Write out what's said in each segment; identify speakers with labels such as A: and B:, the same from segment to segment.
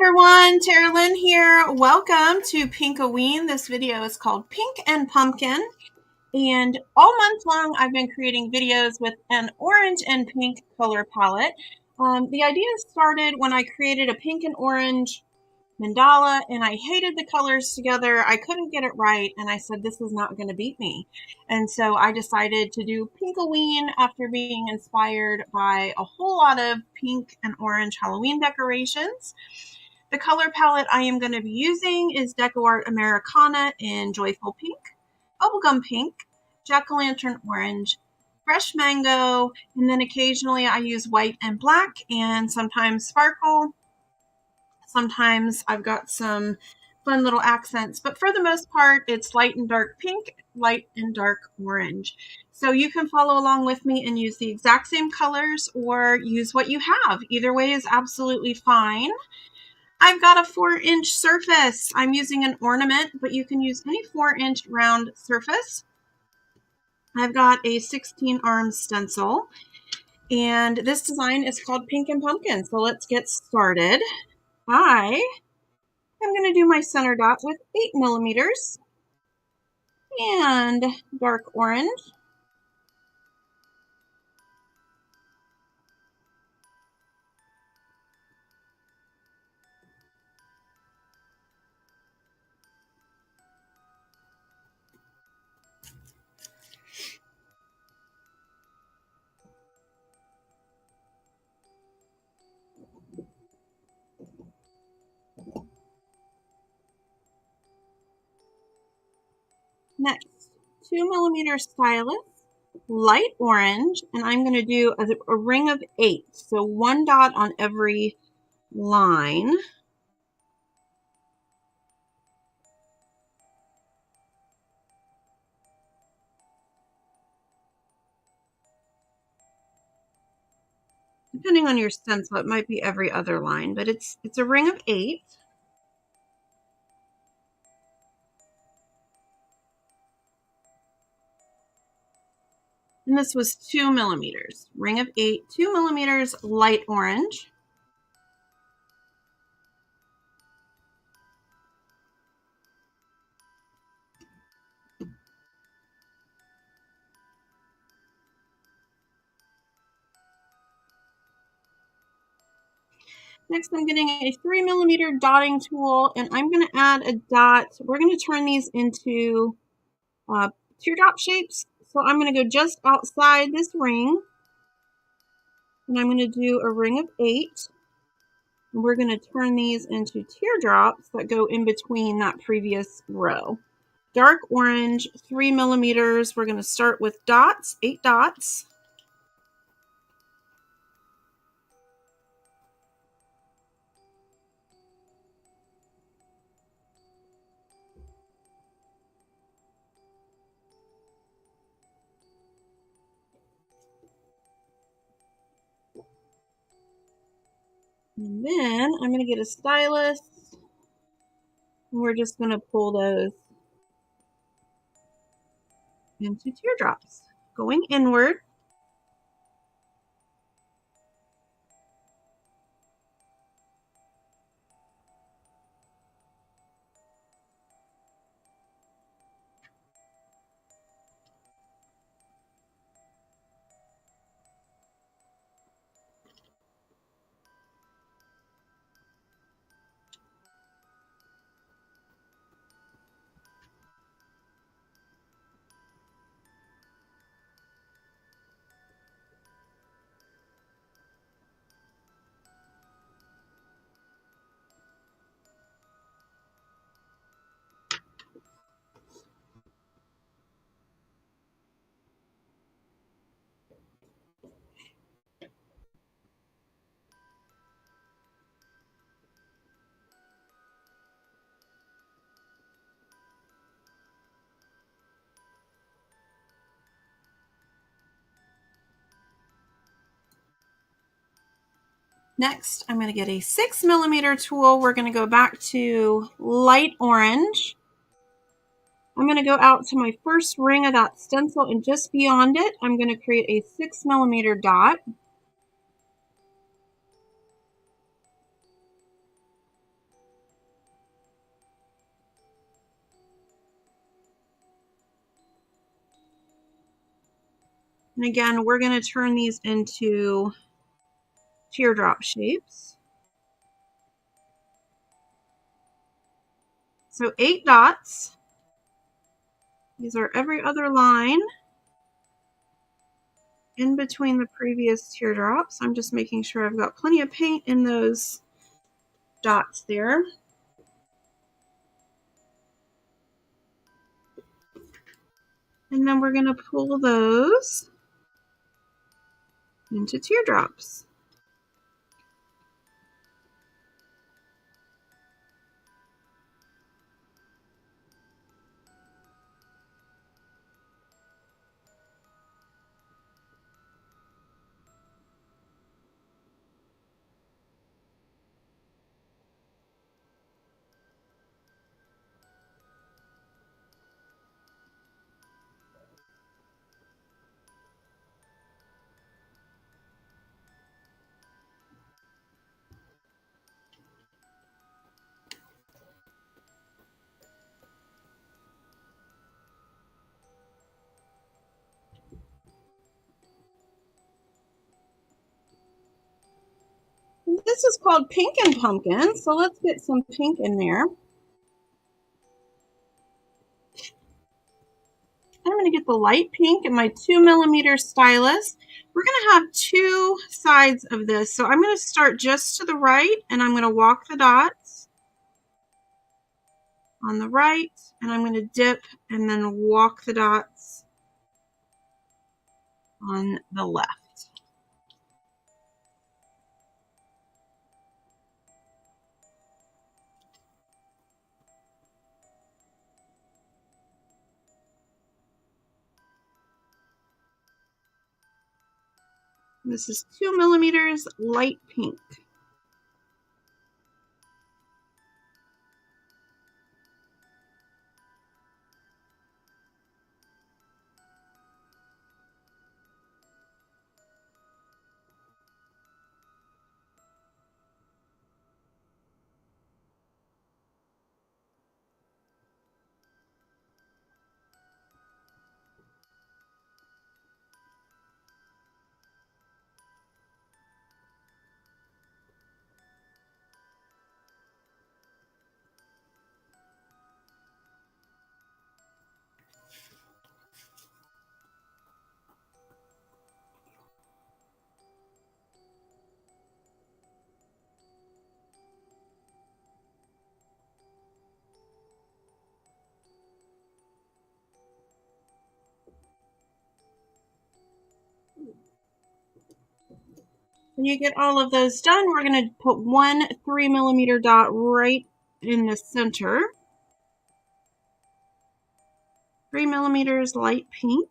A: everyone, Tara Lynn here. Welcome to Pinkoween. This video is called Pink and Pumpkin. And all month long, I've been creating videos with an orange and pink color palette. The idea started when I created a pink and orange mandala and I hated the colors together. I couldn't get it right. And I said, this is not going to beat me. And so I decided to do Pinkoween after being inspired by a whole lot of pink and orange Halloween decorations. The color palette I am going to be using is DecoArt Americana in Joyful Pink, Bubblegum Pink, Jack-o'-lantern Orange, Fresh Mango, and then occasionally I use white and black and sometimes sparkle. Sometimes I've got some fun little accents, but for the most part, it's light and dark pink, light and dark orange. So you can follow along with me and use the exact same colors or use what you have. Either way is absolutely fine. I've got a 4-inch surface. I'm using an ornament, but you can use any 4-inch round surface. I've got a 16-arm stencil, and this design is called Pink and Pumpkin. So let's get started. I am going to do my center dot with 8 millimeters and dark orange. Next, 2 millimeter stylus, light orange, and I'm going to do a ring of 8. So 1 dot on every line. Depending on your stencil, it might be every other line, but it's a ring of 8. And this was 2 millimeters. Ring of 8, 2 millimeters, light orange. Next, I'm getting a 3 millimeter dotting tool, and I'm going to add a dot. We're going to turn these into teardrop shapes. So I'm going to go just outside this ring, and I'm going to do a ring of 8. And we're going to turn these into teardrops that go in between that previous row. Dark orange, 3 millimeters. We're going to start with dots, 8 dots. And then I'm going to get a stylus, and we're just going to pull those into teardrops, going inward. Next, I'm going to get a 6 millimeter tool. We're going to go back to light orange. I'm going to go out to my first ring of that stencil, and just beyond it, I'm going to create a 6 millimeter dot. And again, we're going to turn these into teardrop shapes. So 8 dots. These are every other line in between the previous teardrops. I'm just making sure I've got plenty of paint in those dots there. And then we're going to pull those into teardrops. This is called Pink and Pumpkin, so let's get some pink in there. I'm going to get the light pink in my 2mm stylus. We're going to have 2 sides of this, so I'm going to start just to the right, and I'm going to walk the dots on the right, and I'm going to dip and then walk the dots on the left. This is 2mm light pink. When you get all of those done, we're going to put 1 3mm dot right in the center. 3mm light pink.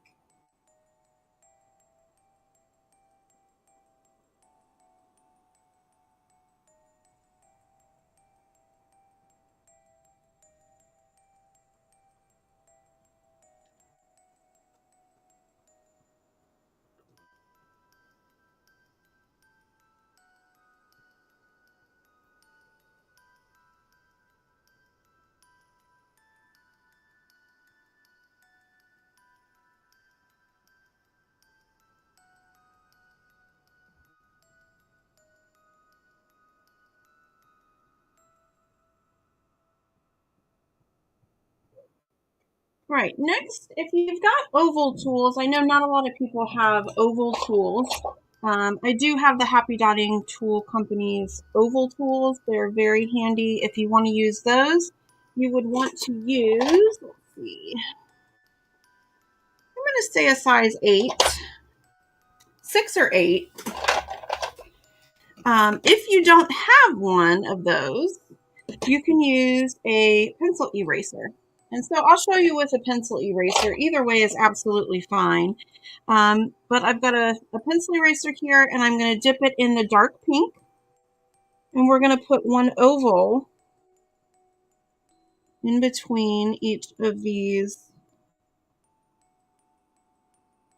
A: Right, next, if you've got oval tools, I know not a lot of people have oval tools. I do have the Happy Dotting Tool Company's oval tools. They're very handy. If you want to use those, you would want to use, let's see, I'm going to say a size 8, 6 or 8. If you don't have one of those, you can use a pencil eraser. And so I'll show you with a pencil eraser. Either way is absolutely fine. But I've got a pencil eraser here, and I'm going to dip it in the dark pink. And we're going to put 1 oval in between each of these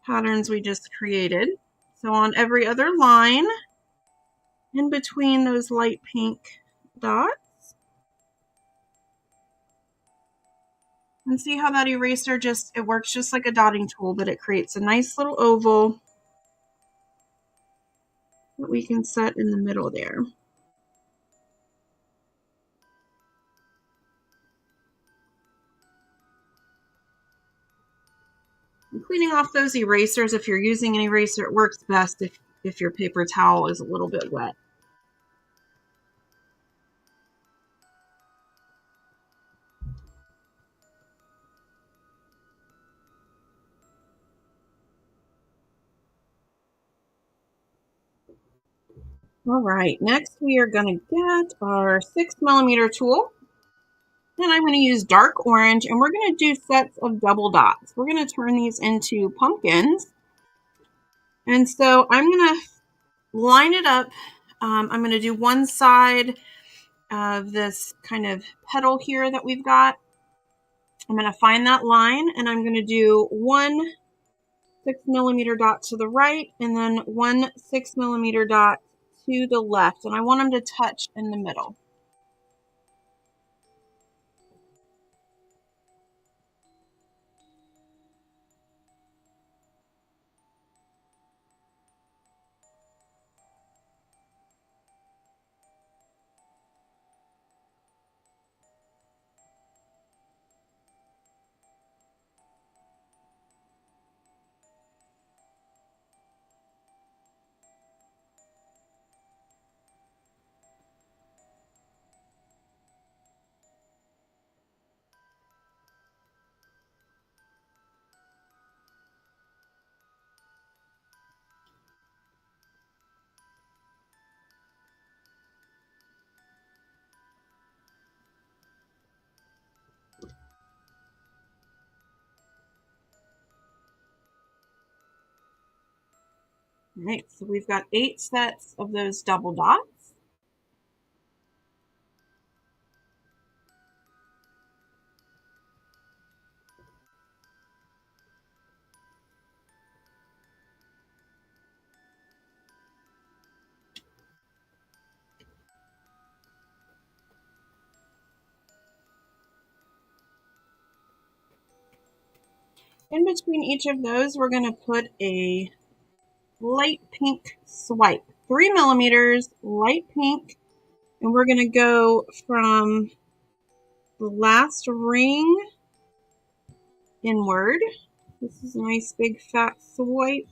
A: patterns we just created. So on every other line, in between those light pink dots, And see how that eraser it works just like a dotting tool, but it creates a nice little oval that we can set in the middle there. And cleaning off those erasers, if you're using an eraser, it works best if your paper towel is a little bit wet. All right, next we are going to get our 6mm tool. And I'm going to use dark orange, and we're going to do sets of double dots. We're going to turn these into pumpkins. And so I'm going to line it up. I'm going to do one side of this kind of petal here that we've got. I'm going to find that line, and I'm going to do one 6mm dot to the right, and then one 6mm dot to the left. And I want them to touch in the middle. All right, so we've got 8 sets of those double dots. In between each of those, we're going to put a light pink swipe, 3mm, light pink, and we're going to go from the last ring inward. This is a nice big fat swipe.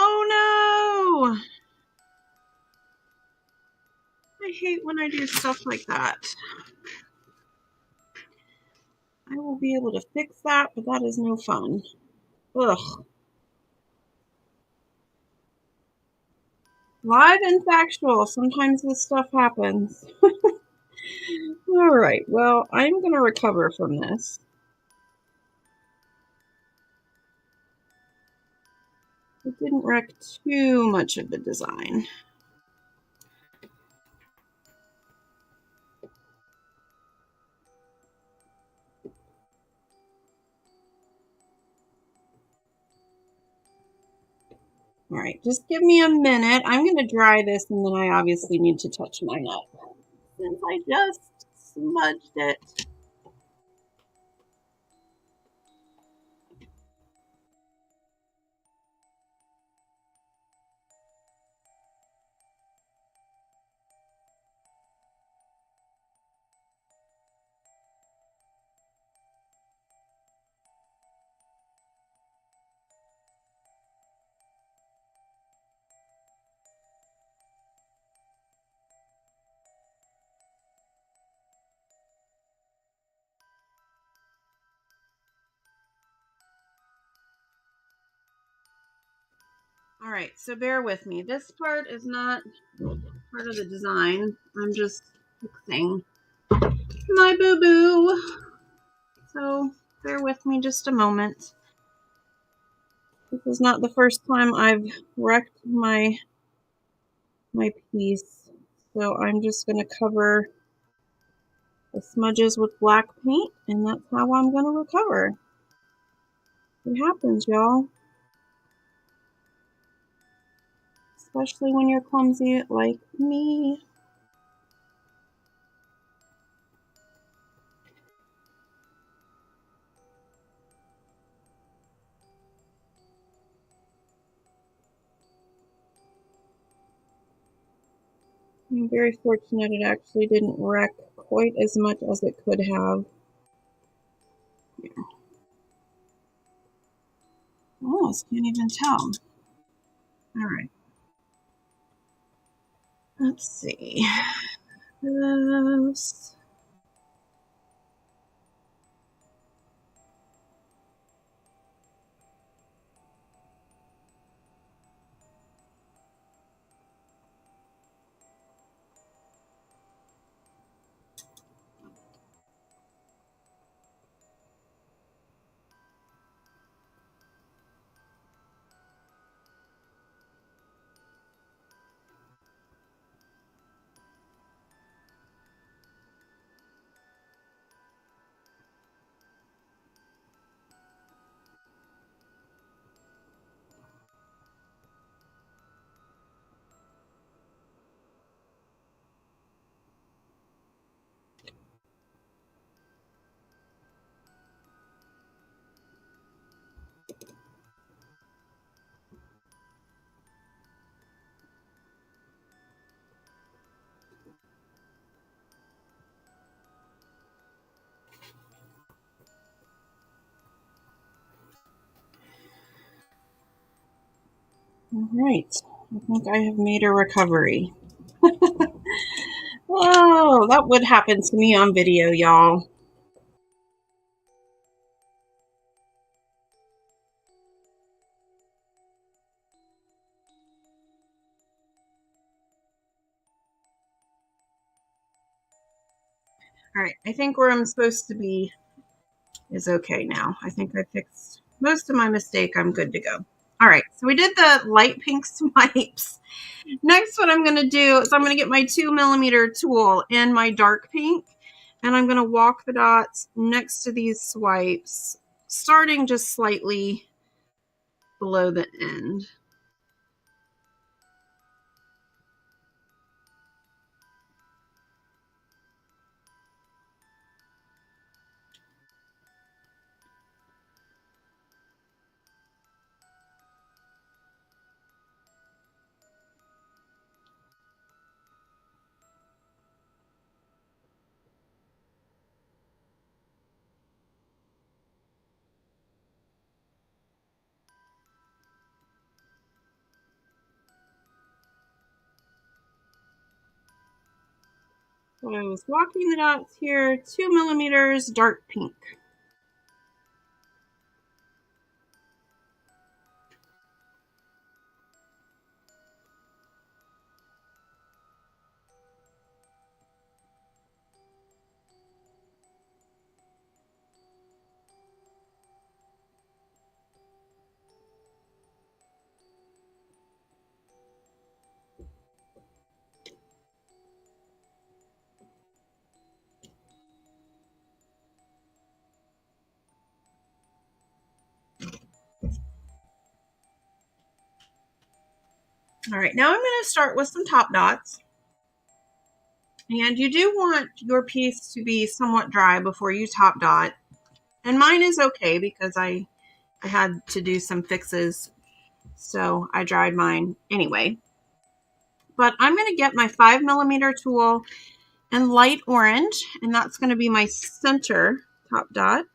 A: Oh no! I hate when I do stuff like that. I will be able to fix that, but that is no fun. Ugh. Live and factual. Sometimes this stuff happens. All right, well, I'm going to recover from this. It didn't wreck too much of the design. All right, just give me a minute. I'm going to dry this, and then I obviously need to touch mine up since I just smudged it. All right, so bear with me. This part is not part of the design. I'm just fixing my boo-boo. So bear with me just a moment. This is not the first time I've wrecked my piece. So I'm just going to cover the smudges with black paint, and that's how I'm going to recover. It happens, y'all. Especially when you're clumsy like me. I'm very fortunate it actually didn't wreck quite as much as it could have. Here. Almost can't even tell. Alright. Let's see. This. Alright. I think I have made a recovery. Oh, that would happen to me on video, y'all. Alright, I think where I'm supposed to be is okay now. I think I fixed most of my mistake. I'm good to go. Alright, so we did the light pink swipes. Next, what I'm going to do is I'm going to get my 2mm tool in my dark pink, and I'm going to walk the dots next to these swipes, starting just slightly below the end. So I was walking the dots here, 2mm dark pink. All right, now I'm going to start with some top dots. And you do want your piece to be somewhat dry before you top dot. And mine is okay because I had to do some fixes, so I dried mine anyway. But I'm going to get my 5mm tool and light orange, and that's going to be my center top dot.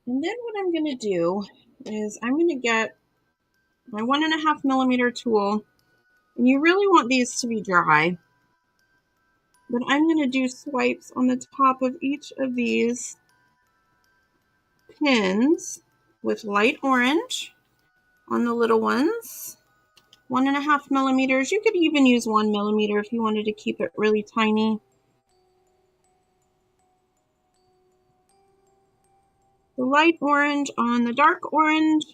A: And then what I'm going to do is I'm going to get my 1.5 millimeter tool, and you really want these to be dry, but I'm going to do swipes on the top of each of these pins with light orange on the little ones. 1.5 millimeters. You could even use 1 millimeter if you wanted to keep it really tiny. The light orange on the dark orange.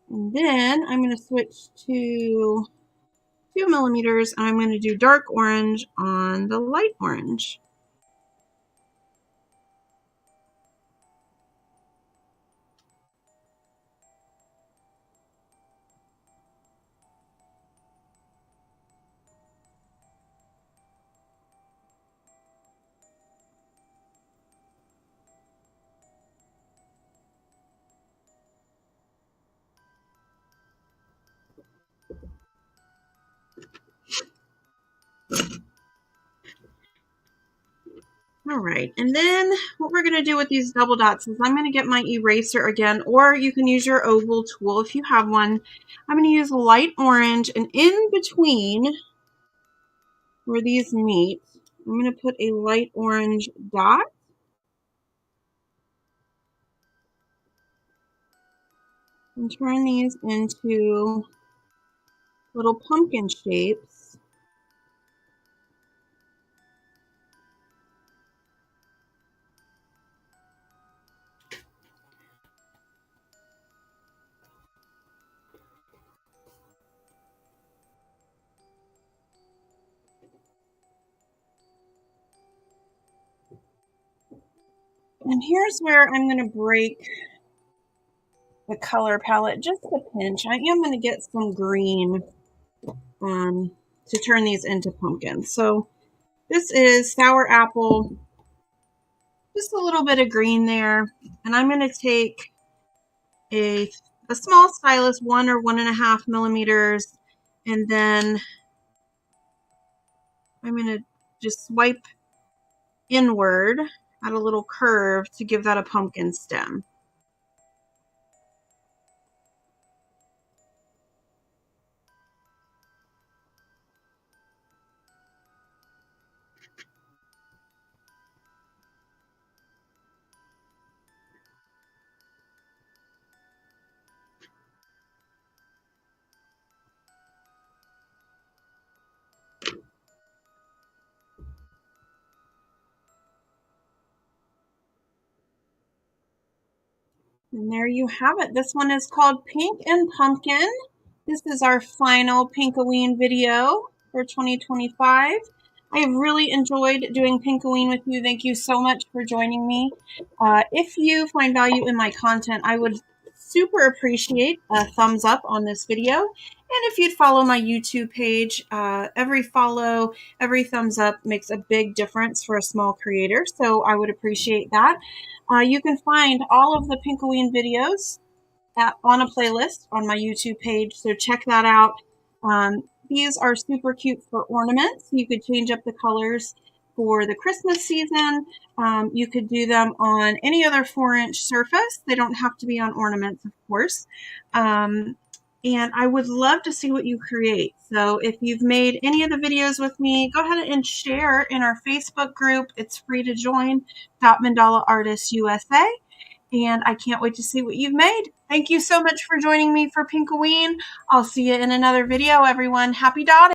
A: And then I'm going to switch to 2 millimeters, and I'm going to do dark orange on the light orange. All right, and then what we're going to do with these double dots is I'm going to get my eraser again, or you can use your oval tool if you have one. I'm going to use light orange, and in between where these meet, I'm going to put a light orange dot. And turn these into little pumpkin shapes. And here's where I'm going to break the color palette just a pinch. I am going to get some green to turn these into pumpkins. So this is sour apple, just a little bit of green there. And I'm going to take a small stylus, 1 or 1.5 millimeters, and then I'm going to just swipe inward at a little curve to give that a pumpkin stem. And there you have it. This one is called Pink and Pumpkin. This is our final Pinkoween video for 2025. I have really enjoyed doing Pinkoween with you. Thank you so much for joining me. If you find value in my content, I would super appreciate a thumbs up on this video. And if you'd follow my YouTube page, every follow, every thumbs up makes a big difference for a small creator. So I would appreciate that. You can find all of the Pinkoween videos on a playlist on my YouTube page, so check that out. These are super cute for ornaments. You could change up the colors for the Christmas season. You could do them on any other 4-inch surface. They don't have to be on ornaments, of course. And I would love to see what you create. So if you've made any of the videos with me, go ahead and share in our Facebook group. It's free to join, Mandala Artists USA. And I can't wait to see what you've made. Thank you so much for joining me for Pinkoween. I'll see you in another video, everyone. Happy dotting!